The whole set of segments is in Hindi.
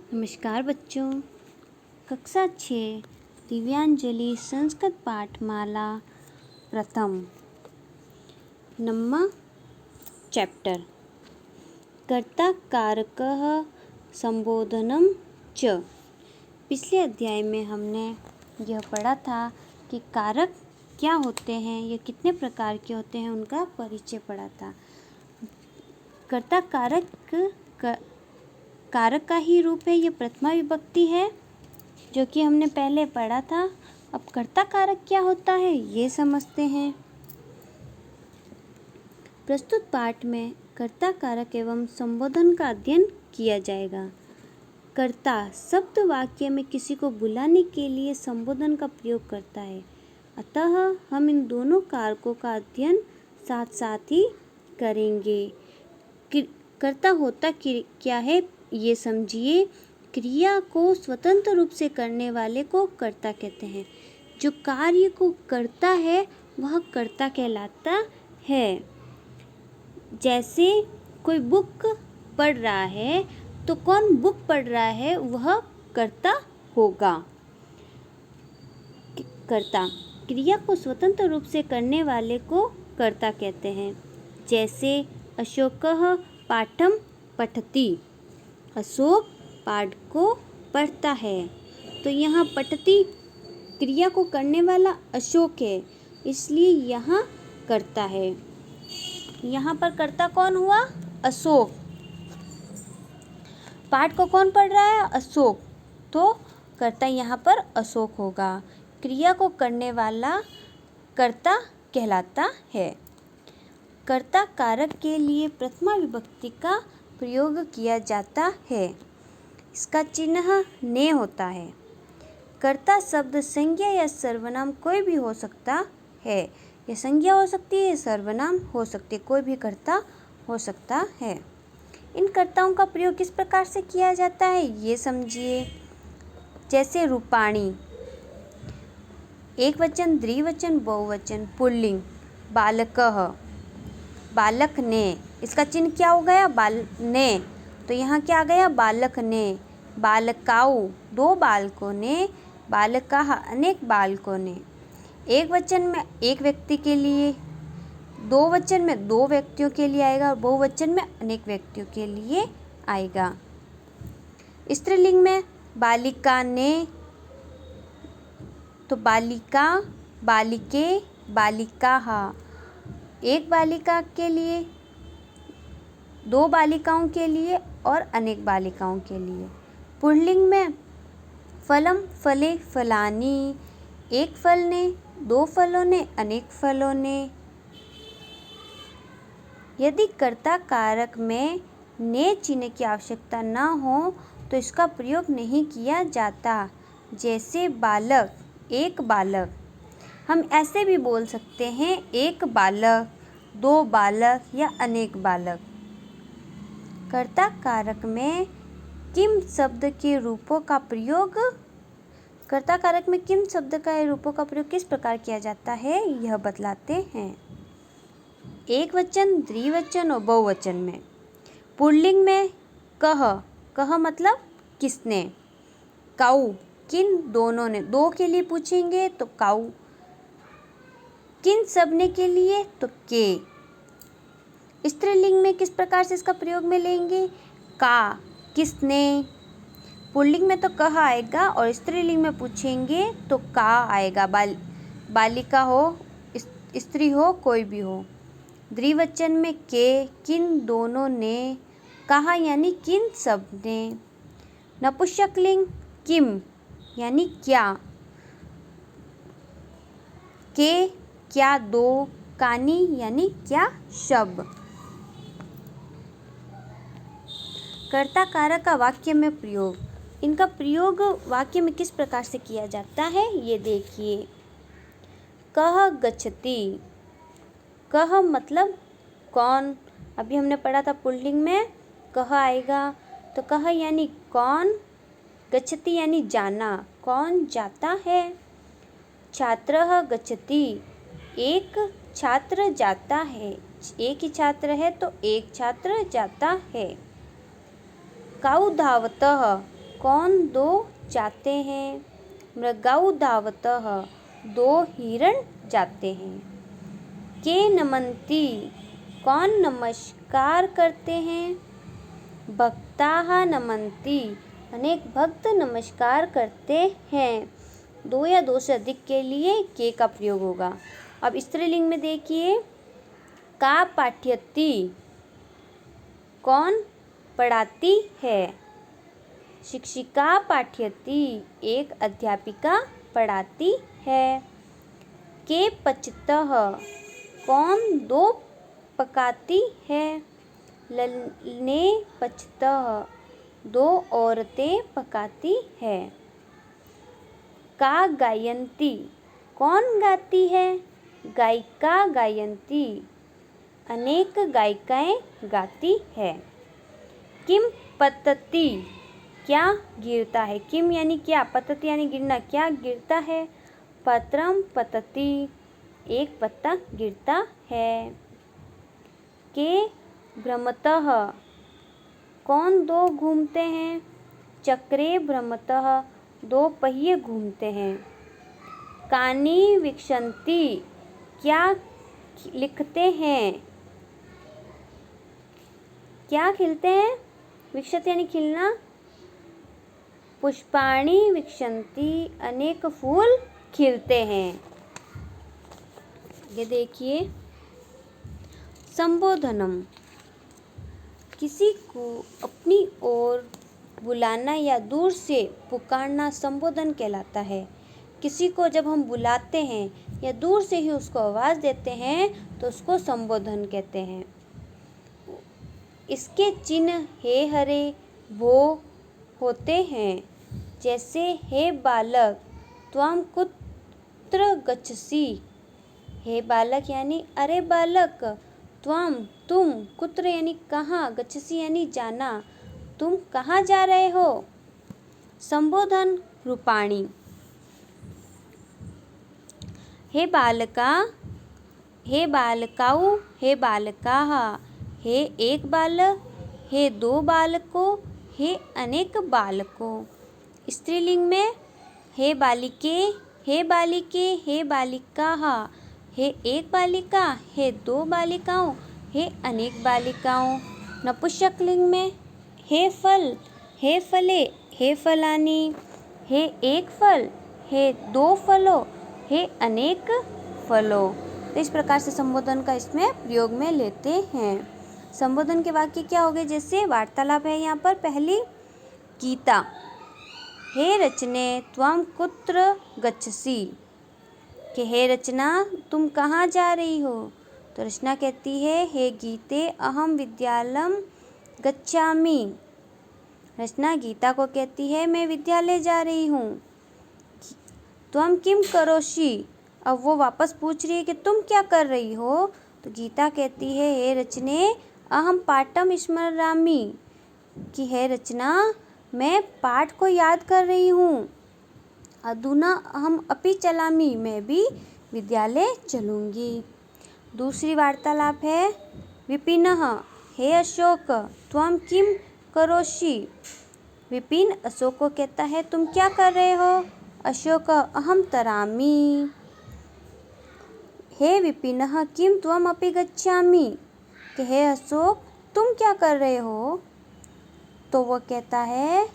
नमस्कार बच्चों। कक्षा 6 दिव्यांजलि संस्कृत पाठमाला प्रथम नम्मा चैप्टर कर्ता कारकः संबोधनम च। पिछले अध्याय में हमने यह पढ़ा था कि कारक क्या होते हैं, ये कितने प्रकार के होते हैं, उनका परिचय पढ़ा था। कर्ता कारक का ही रूप है, ये प्रथमा विभक्ति है जो कि हमने पहले पढ़ा था। अब कर्ता कारक क्या होता है ये समझते हैं। प्रस्तुत पाठ में कर्ता कारक एवं संबोधन का अध्ययन किया जाएगा। कर्ता शब्द वाक्य में किसी को बुलाने के लिए संबोधन का प्रयोग करता है, अतः हम इन दोनों कारकों का अध्ययन साथ साथ ही करेंगे। कर्ता होता क्या है ये समझिए। क्रिया को स्वतंत्र रूप से करने वाले को कर्ता कहते हैं। जो कार्य को करता है वह कर्ता कहलाता है। जैसे कोई बुक पढ़ रहा है तो कौन बुक पढ़ रहा है वह कर्ता होगा। कर्ता क्रिया को स्वतंत्र रूप से करने वाले को कर्ता कहते हैं। जैसे अशोकः पाठं पठति, अशोक पाठ को पढ़ता है। तो यहाँ पठति क्रिया को करने वाला अशोक है, इसलिए यहाँ कर्ता है। यहाँ पर कर्ता कौन हुआ? अशोक। पाठ को कौन पढ़ रहा है? अशोक। तो कर्ता यहाँ पर अशोक होगा। क्रिया को करने वाला कर्ता कहलाता है। कर्ता कारक के लिए प्रथमा विभक्ति का प्रयोग किया जाता है। इसका चिन्ह ने होता है। कर्ता शब्द संज्ञा या सर्वनाम कोई भी हो सकता है। यह संज्ञा हो सकती है, सर्वनाम हो सकती है, कोई भी कर्ता हो सकता है। इन कर्ताओं का प्रयोग किस प्रकार से किया जाता है ये समझिए। जैसे रूपाणी, एक वचन, द्विवचन, बहुवचन, पुल्लिंग। बालकः, बालक ने, इसका चिन्ह क्या हो गया? ने। तो यहाँ क्या आ गया? बालक ने। बालकाऊ, दो बालकों ने। बालकाः, अनेक बालकों ने। एक वचन में एक व्यक्ति के लिए, दो वचन में दो व्यक्तियों के लिए आएगा और बहुवचन में अनेक व्यक्तियों के लिए आएगा। स्त्रीलिंग में बालिका ने, तो बालिका, बालिके, बालिकाः, एक बालिका के लिए, दो बालिकाओं के लिए और अनेक बालिकाओं के लिए। पुल्लिंग में फलम, फले, फलानि, एक फल ने, दो फलों ने, अनेक फलों ने। यदि कर्ता कारक में ने चिन्ह की आवश्यकता न हो तो इसका प्रयोग नहीं किया जाता। जैसे बालक, एक बालक। हम ऐसे भी बोल सकते हैं एक बालक, दो बालक या अनेक बालक। कर्ता कारक में किम शब्द के रूपों का प्रयोग, कर्ता कारक में किम शब्द का रूपों का प्रयोग किस प्रकार किया जाता है यह बतलाते हैं। एक वचन, द्विवचन और बहुवचन में। पुल्लिंग में कह, कह मतलब किसने। काऊ, किन दोनों ने, दो के लिए पूछेंगे तो काऊ। किन सबने के लिए तो के। स्त्रीलिंग में किस प्रकार से इसका प्रयोग में लेंगे? का, किसने। पुल्लिंग में तो कह आएगा और स्त्रीलिंग में पूछेंगे तो का आएगा। बालिका हो, स्त्री हो, कोई भी हो। द्विवचन में के, किन दोनों ने। कहा यानी किन सब ने। नपुंसकलिंग किम यानी क्या। के क्या दो। कानी यानी क्या शब्द। कर्ता कारक का वाक्य में प्रयोग, इनका प्रयोग वाक्य में किस प्रकार से किया जाता है ये देखिए। कह गच्छति, कह मतलब कौन। अभी हमने पढ़ा था पुल्लिंग में कह आएगा, तो कह यानी कौन, गच्छति यानी जाना, कौन जाता है। छात्रः गच्छति, एक छात्र जाता है, एक ही छात्र है तो एक छात्र जाता है। काऊ धावतः, कौन दो जाते हैं? मृगाऊ धावतः, दो हिरण जाते हैं। के नमन्ति, कौन नमस्कार करते हैं? भक्ताः नमन्ति, अनेक भक्त नमस्कार करते हैं। दो या दो से अधिक के लिए के का प्रयोग होगा। अब स्त्रीलिंग में देखिए, का पाठयति, कौन पढ़ाती है? शिक्षिका पाठयति, एक अध्यापिका पढ़ाती है। के पचतः, कौन दो पकाती है? ललने पचतः, दो औरतें पकाती है। का गायन्ति, कौन गाती है? गायिका गायन्ति, अनेक गायिकाएं गाती है। किम पतति, क्या गिरता है? किम यानी क्या, पतति यानी गिरना, क्या गिरता है? पत्रम पतति, एक पत्ता गिरता है। के भ्रमतः, कौन दो घूमते हैं? चक्रे भ्रमतः, दो पहिए घूमते हैं। कानि विक्षन्ति, क्या लिखते हैं? क्या खिलते हैं? विक्षत यानी खिलना। पुष्पाणि विक्षन्ति, अनेक फूल खिलते हैं। ये देखिए, संबोधनम, किसी को अपनी ओर बुलाना या दूर से पुकारना संबोधन कहलाता है। किसी को जब हम बुलाते हैं या दूर से ही उसको आवाज़ देते हैं तो उसको संबोधन कहते हैं। इसके चिन्ह हे हरे वो होते हैं, जैसे हे बालक त्वं कुत्र गच्छसि। हे बालक यानी अरे बालक, त्वं तुम, कुत्र यानी कहाँ, गच्छसि यानी जाना, तुम कहाँ जा रहे हो। संबोधन रूपाणी, हे बालका, हे बालकाऊ, हे बालकाः, हे एक बालक, हे दो बालकों, हे अनेक बालकों। स्त्रीलिंग में हे बालिके, हे बालिके, हे बालिकाः, हे एक बालिका, हे दो बालिकाओं, हे अनेक बालिकाओं। नपुंसकलिंग में हे फल, हे फले, हे फलानि, हे एक फल, हे दो फलों, हे अनेक फलों। तो इस प्रकार से संबोधन का इसमें प्रयोग में लेते हैं। संबोधन के वाक्य क्या हो गए? जैसे वार्तालाप है यहाँ पर। पहली गीता, हे रचने त्वं कुत्र गच्छसि, कि हे रचना तुम कहाँ जा रही हो? तो रचना कहती है हे गीते अहम विद्यालयं गच्छामि। रचना गीता को कहती है मैं विद्यालय जा रही हूँ। त्वं किम करोषि, अब वो वापस पूछ रही है कि तुम क्या कर रही हो? तो गीता कहती है हे रचने अहम पाठं स्मरामि, कि हे रचना मैं पाठ को याद कर रही हूँ। अधुना अहम अपि चलामि, मैं भी विद्यालय चलूँगी। दूसरी वार्तालाप है विपिनः, हे अशोक त्वं किम करोषि। विपिन अशोक को कहता है तुम क्या कर रहे हो? अशोक अहम तरामि। हे विपिनः किम त्वम् अपि गच्छामि, कि हे अशोक तुम क्या कर रहे हो? तो वह कहता है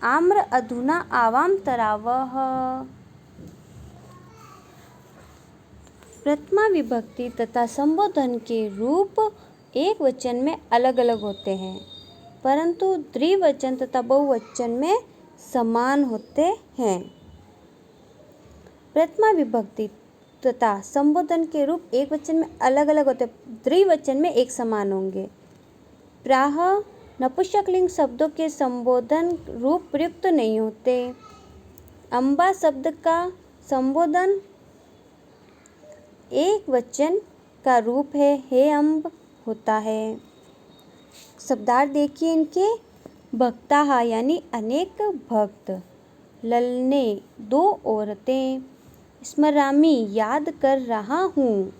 आम्र अधुना आवाम तरावः। प्रथमा विभक्ति तथा संबोधन के रूप एक वचन में अलग अलग होते हैं, परंतु द्विवचन तथा बहुवचन में समान होते हैं। प्रथमा विभक्ति तथा संबोधन के रूप एक वचन में अलग अलग होते हैं, द्विवचन में एक समान होंगे। प्राह नपुंसकलिंग शब्दों के संबोधन रूप प्रयुक्त नहीं होते। अम्बा शब्द का संबोधन एक वचन का रूप है हे अम्ब होता है। शब्दार्थ देखिए इनके। भक्ताः यानी अनेक भक्त, ललने दो औरतें, स्मरामि याद कर रहा हूँ,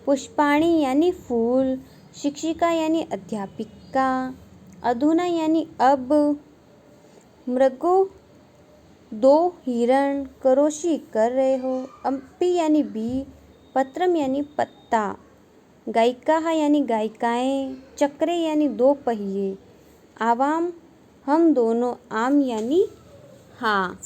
पुष्पाणि यानी फूल, शिक्षिका यानी अध्यापिका, अधुना यानी अब, मृगो, दो हिरण करोशी कर रहे हो। अम्पी यानी बी, पत्रम यानी पत्ता, गायिका यानी गायिकाएं, चक्रे यानी दो पहिए, आवाम हम दोनों, आम यानी हाँ।